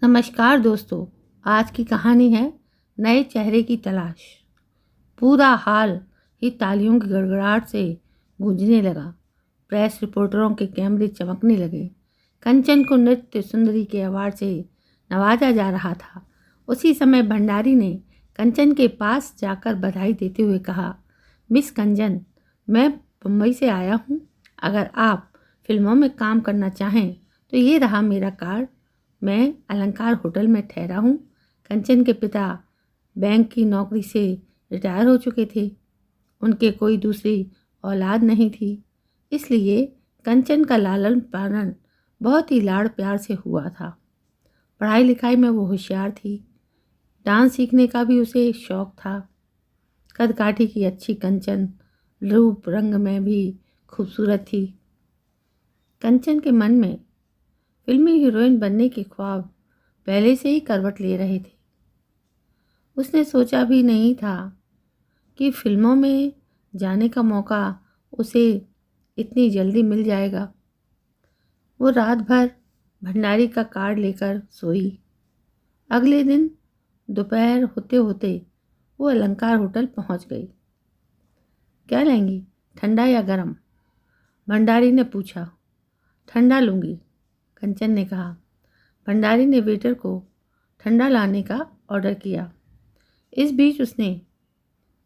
नमस्कार दोस्तों। आज की कहानी है नए चेहरे की तलाश। पूरा हाल ही तालियों की गड़गड़ाहट से गूंजने लगा। प्रेस रिपोर्टरों के कैमरे चमकने लगे। कंचन को नृत्य सुंदरी के अवार्ड से नवाजा जा रहा था। उसी समय भंडारी ने कंचन के पास जाकर बधाई देते हुए कहा, मिस कंचन, मैं मुंबई से आया हूँ। अगर आप फिल्मों में काम करना चाहें तो ये रहा मेरा कार्ड। मैं अलंकार होटल में ठहरा हूँ। कंचन के पिता बैंक की नौकरी से रिटायर हो चुके थे। उनके कोई दूसरी औलाद नहीं थी, इसलिए कंचन का लालन पालन बहुत ही लाड़ प्यार से हुआ था। पढ़ाई लिखाई में वो होशियार थी। डांस सीखने का भी उसे शौक था। कद काठी की अच्छी कंचन रूप रंग में भी खूबसूरत थी। कंचन के मन में फिल्मी हीरोइन बनने के ख्वाब पहले से ही करवट ले रहे थे। उसने सोचा भी नहीं था कि फिल्मों में जाने का मौका उसे इतनी जल्दी मिल जाएगा। वो रात भर भंडारी का कार्ड लेकर सोई। अगले दिन दोपहर होते होते वो अलंकार होटल पहुंच गई। क्या लेंगी, ठंडा या गरम? भंडारी ने पूछा। ठंडा लूँगी, कंचन ने कहा। भंडारी ने वेटर को ठंडा लाने का ऑर्डर किया। इस बीच उसने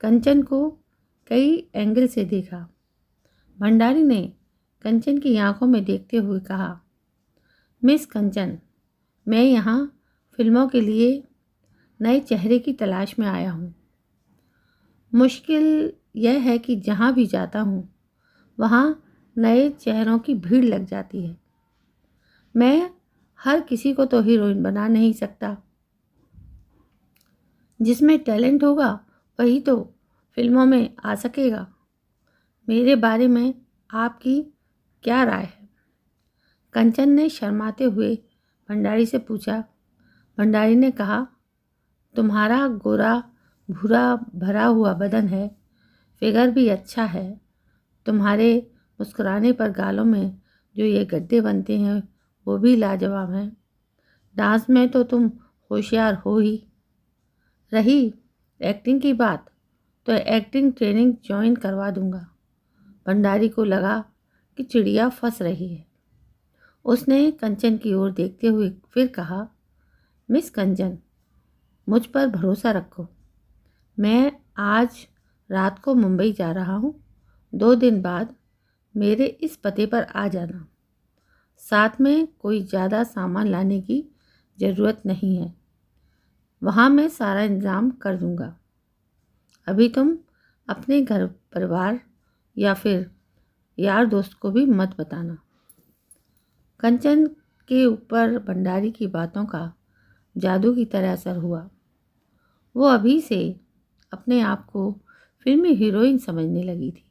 कंचन को कई एंगल से देखा। भंडारी ने कंचन की आंखों में देखते हुए कहा, मिस कंचन, मैं यहाँ फिल्मों के लिए नए चेहरे की तलाश में आया हूँ। मुश्किल यह है कि जहाँ भी जाता हूँ वहाँ नए चेहरों की भीड़ लग जाती है। मैं हर किसी को तो हीरोइन बना नहीं सकता। जिसमें टैलेंट होगा वही तो फिल्मों में आ सकेगा। मेरे बारे में आपकी क्या राय है? कंचन ने शर्माते हुए भंडारी से पूछा। भंडारी ने कहा, तुम्हारा गोरा भूरा भरा हुआ बदन है, फिगर भी अच्छा है। तुम्हारे मुस्कुराने पर गालों में जो ये गड्ढे बनते हैं वो भी लाजवाब हैं। डांस में तो तुम होशियार हो ही। रही एक्टिंग की बात तो एक्टिंग ट्रेनिंग ज्वाइन करवा दूंगा। भंडारी को लगा कि चिड़िया फंस रही है। उसने कंचन की ओर देखते हुए फिर कहा, मिस कंचन, मुझ पर भरोसा रखो। मैं आज रात को मुंबई जा रहा हूँ। 2 दिन बाद मेरे इस पते पर आ जाना। साथ में कोई ज़्यादा सामान लाने की ज़रूरत नहीं है। वहाँ मैं सारा इंतज़ाम कर दूँगा। अभी तुम अपने घर परिवार या फिर यार दोस्त को भी मत बताना। कंचन के ऊपर भंडारी की बातों का जादू की तरह असर हुआ। वो अभी से अपने आप को फिल्मी हीरोइन समझने लगी थी।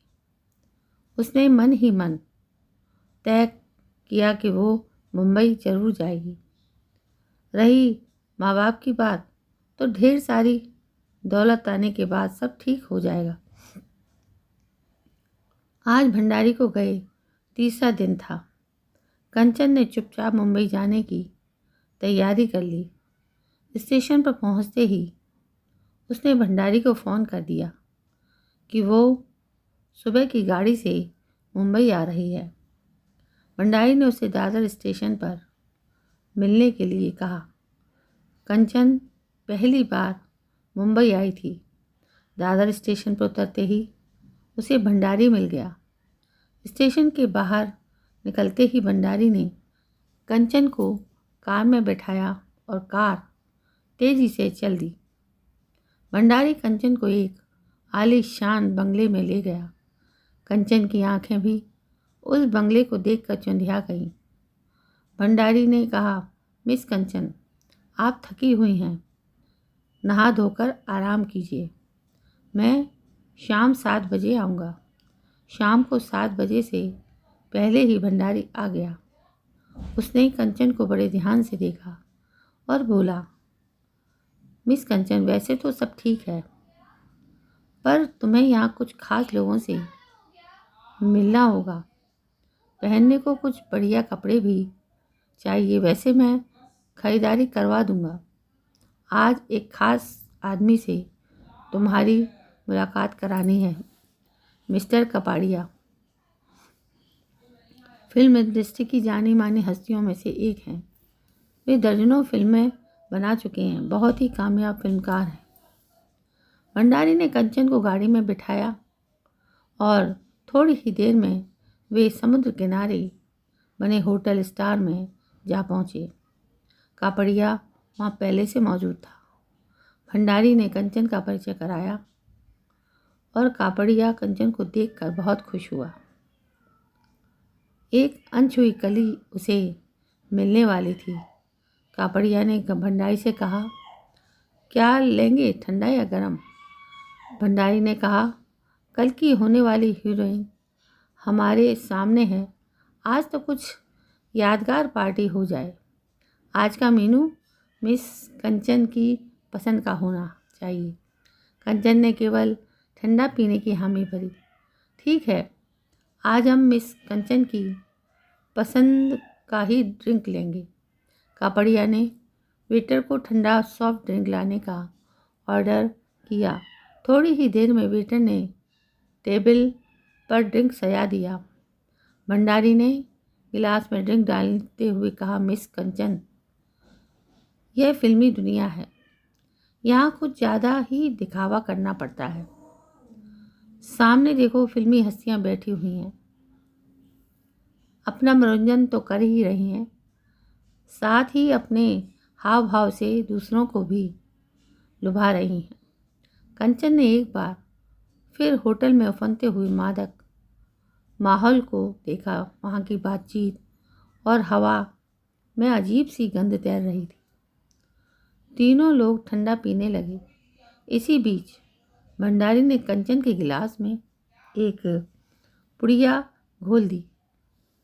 उसने मन ही मन तय किया कि वो मुंबई जरूर जाएगी। रही माँ बाप की बात तो ढेर सारी दौलत आने के बाद सब ठीक हो जाएगा। आज भंडारी को गए 3रा दिन था। कंचन ने चुपचाप मुंबई जाने की तैयारी कर ली। स्टेशन पर पहुंचते ही उसने भंडारी को फ़ोन कर दिया कि वो सुबह की गाड़ी से मुंबई आ रही है। भंडारी ने उसे दादर स्टेशन पर मिलने के लिए कहा। कंचन पहली बार मुंबई आई थी। दादर स्टेशन पर उतरते ही उसे भंडारी मिल गया। स्टेशन के बाहर निकलते ही भंडारी ने कंचन को कार में बैठाया और कार तेजी से चल दी। भंडारी कंचन को एक आलीशान बंगले में ले गया। कंचन की आंखें भी उस बंगले को देखकर चुंधिया गईं। भंडारी ने कहा, मिस कंचन, आप थकी हुई हैं, नहा धोकर आराम कीजिए। मैं शाम 7 बजे आऊँगा। शाम को 7 बजे से पहले ही भंडारी आ गया। उसने कंचन को बड़े ध्यान से देखा और बोला, मिस कंचन, वैसे तो सब ठीक है, पर तुम्हें यहाँ कुछ खास लोगों से मिलना होगा। पहनने को कुछ बढ़िया कपड़े भी चाहिए। वैसे मैं खरीदारी करवा दूंगा। आज एक खास आदमी से तुम्हारी मुलाकात करानी है। मिस्टर कपाड़िया फिल्म इंडस्ट्री की जानी मानी हस्तियों में से एक हैं। वे दर्जनों फिल्में बना चुके हैं, बहुत ही कामयाब फिल्मकार हैं। भंडारी ने कंचन को गाड़ी में बिठाया और थोड़ी ही देर में वे समुद्र किनारे बने होटल स्टार में जा पहुँचे। कापड़िया वहाँ पहले से मौजूद था। भंडारी ने कंचन का परिचय कराया और कापड़िया कंचन को देखकर बहुत खुश हुआ। एक अनछुई कली उसे मिलने वाली थी। कापड़िया ने भंडारी से कहा, क्या लेंगे, ठंडा या गरम? भंडारी ने कहा, कल की होने वाली हीरोइन हमारे सामने है, आज तो कुछ यादगार पार्टी हो जाए। आज का मेनू मिस कंचन की पसंद का होना चाहिए। कंचन ने केवल ठंडा पीने की हामी भरी। ठीक है, आज हम मिस कंचन की पसंद का ही ड्रिंक लेंगे। कापड़िया ने वेटर को ठंडा सॉफ्ट ड्रिंक लाने का ऑर्डर किया। थोड़ी ही देर में वेटर ने टेबल पर ड्रिंक सजा दिया। भंडारी ने गिलास में ड्रिंक डालते हुए कहा, मिस कंचन, यह फिल्मी दुनिया है, यहाँ कुछ ज़्यादा ही दिखावा करना पड़ता है। सामने देखो, फिल्मी हस्तियाँ बैठी हुई हैं, अपना मनोरंजन तो कर ही रही हैं, साथ ही अपने हाव भाव से दूसरों को भी लुभा रही हैं। कंचन ने एक बार फिर होटल में उफनते हुए मादक माहौल को देखा। वहाँ की बातचीत और हवा में अजीब सी गंध तैर रही थी। तीनों लोग ठंडा पीने लगे। इसी बीच भंडारी ने कंचन के गिलास में एक पुड़िया घोल दी,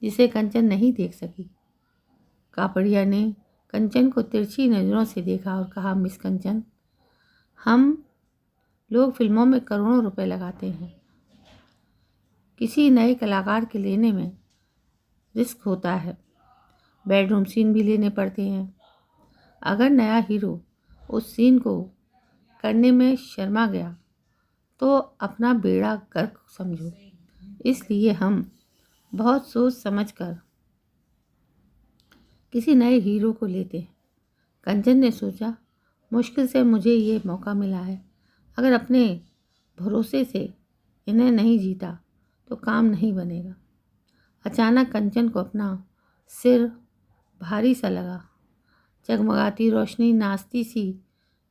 जिसे कंचन नहीं देख सकी। कापड़िया ने कंचन को तिरछी नज़रों से देखा और कहा, मिस कंचन, हम लोग फिल्मों में करोड़ों रुपए लगाते हैं। किसी नए कलाकार के लेने में रिस्क होता है, बेडरूम सीन भी लेने पड़ते हैं। अगर नया हीरो उस सीन को करने में शर्मा गया तो अपना बेड़ा गर्क समझो। इसलिए हम बहुत सोच समझकर किसी नए हीरो को लेते हैं। कंचन ने सोचा, मुश्किल से मुझे ये मौका मिला है, अगर अपने भरोसे से इन्हें नहीं जीता तो काम नहीं बनेगा। अचानक कंचन को अपना सिर भारी सा लगा। जगमगाती रोशनी नाचती सी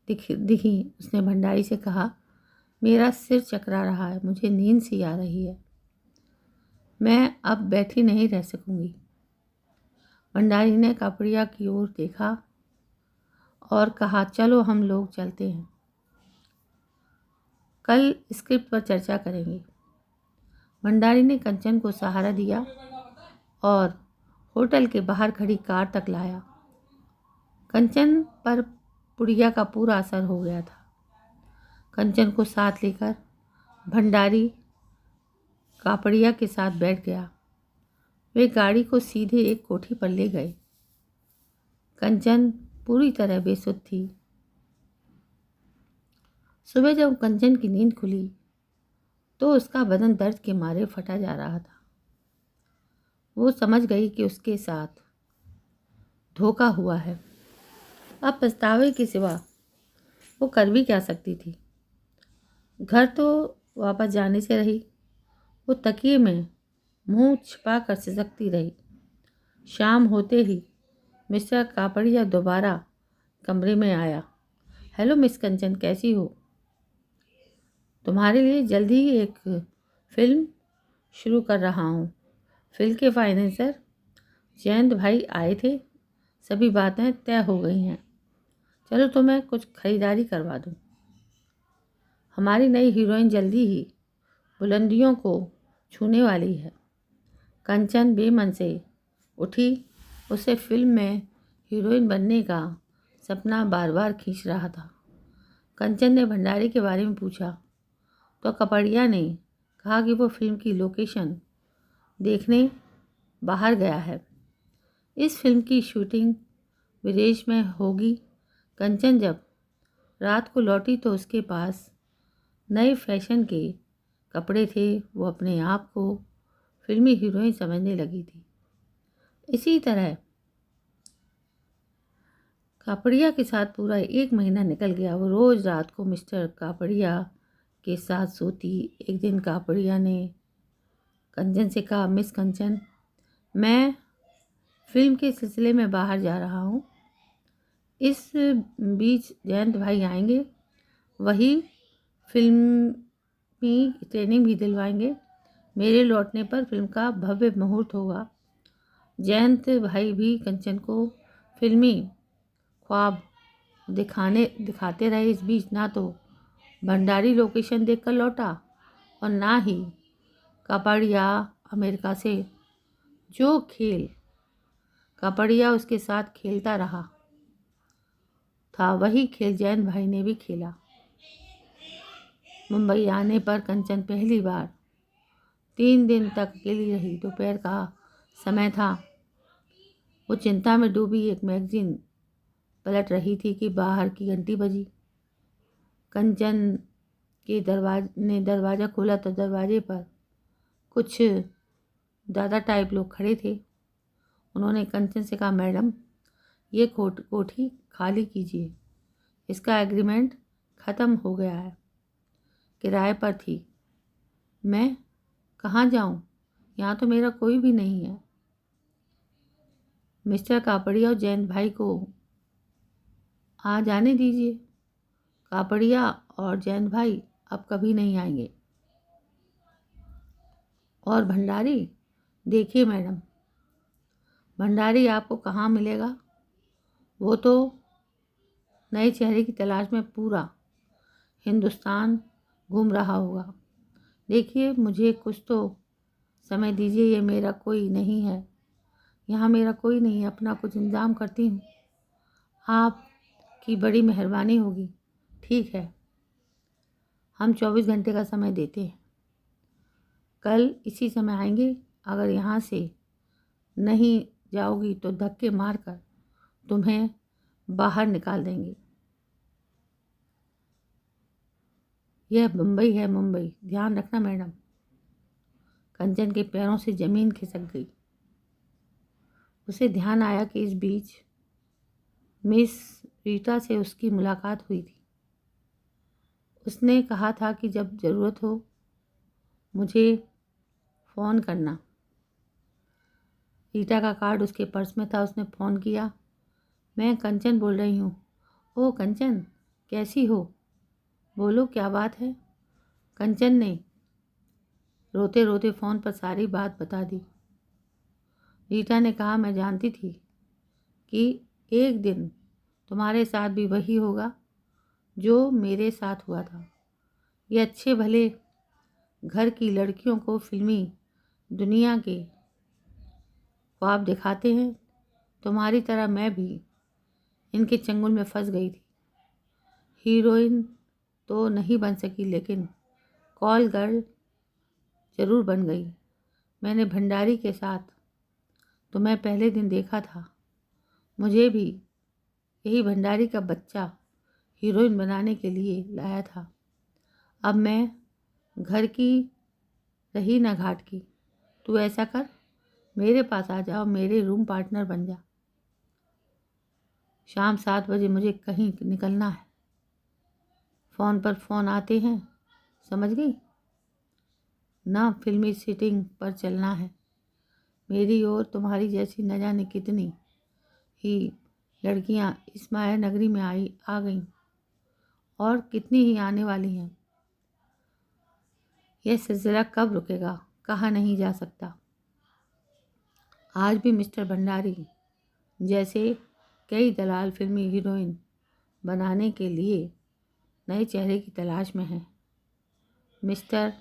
दिखी। उसने भंडारी से कहा, मेरा सिर चकरा रहा है, मुझे नींद सी आ रही है, मैं अब बैठी नहीं रह सकूंगी। भंडारी ने कापड़िया की ओर देखा और कहा, चलो हम लोग चलते हैं, कल स्क्रिप्ट पर चर्चा करेंगे। भंडारी ने कंचन को सहारा दिया और होटल के बाहर खड़ी कार तक लाया। कंचन पर पुड़िया का पूरा असर हो गया था। कंचन को साथ लेकर भंडारी कापड़िया के साथ बैठ गया। वे गाड़ी को सीधे एक कोठी पर ले गए। कंचन पूरी तरह बेसुध थी। सुबह जब कंचन की नींद खुली तो उसका बदन दर्द के मारे फटा जा रहा था। वो समझ गई कि उसके साथ धोखा हुआ है। अब पछतावे के सिवा वो कर भी क्या सकती थी। घर तो वापस जाने से रही। वो तकिए में मुंह छिपा कर सिसकती रही। शाम होते ही मिस्टर कापड़िया दोबारा कमरे में आया। हेलो मिस कंचन, कैसी हो? तुम्हारे लिए जल्दी ही एक फिल्म शुरू कर रहा हूँ। फिल्म के फाइनेंसर जयंत भाई आए थे, सभी बातें तय हो गई हैं। चलो तुम्हें कुछ खरीदारी करवा दूँ। हमारी नई हीरोइन जल्दी ही बुलंदियों को छूने वाली है। कंचन बेमन से उठी। उसे फिल्म में हीरोइन बनने का सपना बार बार खींच रहा था। कंचन ने भंडारी के बारे में पूछा तो कपड़िया ने कहा कि वो फिल्म की लोकेशन देखने बाहर गया है। इस फिल्म की शूटिंग विदेश में होगी। कंचन जब रात को लौटी तो उसके पास नए फैशन के कपड़े थे। वो अपने आप को फिल्मी हीरोइन समझने लगी थी। इसी तरह कापड़िया के साथ पूरा 1 महीना निकल गया। वो रोज़ रात को मिस्टर कापड़िया के साथ सोती। एक दिन कापड़िया ने कंचन से कहा, मिस कंचन, मैं फिल्म के सिलसिले में बाहर जा रहा हूँ। इस बीच जयंत भाई आएंगे, वही फिल्मी ट्रेनिंग भी दिलवाएंगे। मेरे लौटने पर फिल्म का भव्य मुहूर्त होगा। जयंत भाई भी कंचन को फिल्मी ख्वाब दिखाते रहे। इस बीच ना तो भंडारी लोकेशन देखकर लौटा और ना ही कापड़िया अमेरिका से। जो खेल कापड़िया उसके साथ खेलता रहा था, वही खेल जयंत भाई ने भी खेला। मुंबई आने पर कंचन पहली बार 3 दिन तक अकेली रही। दोपहर का समय था। वो चिंता में डूबी एक मैगजीन पलट रही थी कि बाहर की घंटी बजी। कंचन के दरवाज़ा खोला तो दरवाजे पर कुछ दादा टाइप लोग खड़े थे। उन्होंने कंचन से कहा, मैडम, ये कोठी खाली कीजिए। इसका एग्रीमेंट ख़त्म हो गया है, किराए पर थी। मैं कहाँ जाऊँ? यहाँ तो मेरा कोई भी नहीं है। मिस्टर कापड़िया और जयंत भाई को आ जाने दीजिए। कापड़िया और जयंत भाई अब कभी नहीं आएंगे। और भंडारी, देखिए मैडम, भंडारी आपको कहाँ मिलेगा? वो तो नए चेहरे की तलाश में पूरा हिंदुस्तान घूम रहा होगा। देखिए, मुझे कुछ तो समय दीजिए। ये मेरा कोई नहीं है, यहाँ मेरा कोई नहीं है। अपना कुछ इंतज़ाम करती हूँ। आपकी बड़ी मेहरबानी होगी। ठीक है, हम 24 घंटे का समय देते हैं। कल इसी समय आएंगे। अगर यहाँ से नहीं जाओगी तो धक्के मारकर तुम्हें बाहर निकाल देंगे। यह मुंबई है, मुंबई, ध्यान रखना मैडम। कंचन के पैरों से ज़मीन खिसक गई। उसे ध्यान आया कि इस बीच मिस रीटा से उसकी मुलाकात हुई थी। उसने कहा था कि जब ज़रूरत हो मुझे फ़ोन करना। रीटा का कार्ड उसके पर्स में था। उसने फ़ोन किया। मैं कंचन बोल रही हूँ। ओह कंचन, कैसी हो? बोलो, क्या बात है? कंचन ने रोते रोते फ़ोन पर सारी बात बता दी। रीटा ने कहा, मैं जानती थी कि एक दिन तुम्हारे साथ भी वही होगा जो मेरे साथ हुआ था। ये अच्छे भले घर की लड़कियों को फिल्मी दुनिया के ख्वाब दिखाते हैं। तुम्हारी तरह मैं भी इनके चंगुल में फंस गई थी। हीरोइन तो नहीं बन सकी, लेकिन कॉल गर्ल ज़रूर बन गई। मैंने भंडारी के साथ तुम्हें पहले दिन देखा था। मुझे भी यही भंडारी का बच्चा हीरोइन बनाने के लिए लाया था। अब मैं घर की रही ना घाट की। तू ऐसा कर, मेरे पास आ जा और मेरे रूम पार्टनर बन जा। शाम 7 बजे मुझे कहीं निकलना है। फ़ोन पर फ़ोन आते हैं, समझ गई ना? फिल्मी सीटिंग पर चलना है। मेरी और तुम्हारी जैसी न जाने कितनी ही लड़कियां इस माया नगरी में आ गईं और कितनी ही आने वाली हैं। यह सिलसिला कब रुकेगा, कहा नहीं जा सकता। आज भी मिस्टर भंडारी जैसे कई दलाल फिल्मी हीरोइन बनाने के लिए नए चेहरे की तलाश में हैं। मिस्टर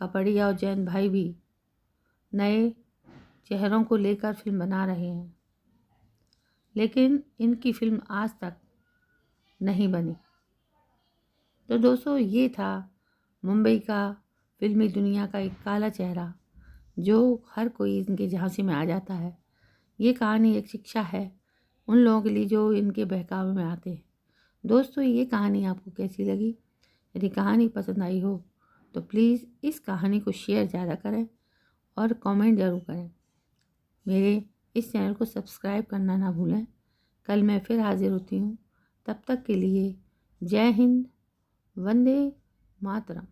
कापड़िया और जैन भाई भी नए चेहरों को लेकर फिल्म बना रहे हैं, लेकिन इनकी फिल्म आज तक नहीं बनी। तो दोस्तों, ये था मुंबई का फिल्मी दुनिया का एक काला चेहरा जो हर कोई इनके झांसे में आ जाता है। ये कहानी एक शिक्षा है उन लोगों के लिए जो इनके बहकावे में आते हैं। दोस्तों, ये कहानी आपको कैसी लगी? यदि कहानी पसंद आई हो तो प्लीज़ इस कहानी को शेयर ज़्यादा करें और कमेंट ज़रूर करें। मेरे इस चैनल को सब्सक्राइब करना ना भूलें। कल मैं फिर हाजिर होती हूँ। तब तक के लिए जय हिंद, वंदे मातरम।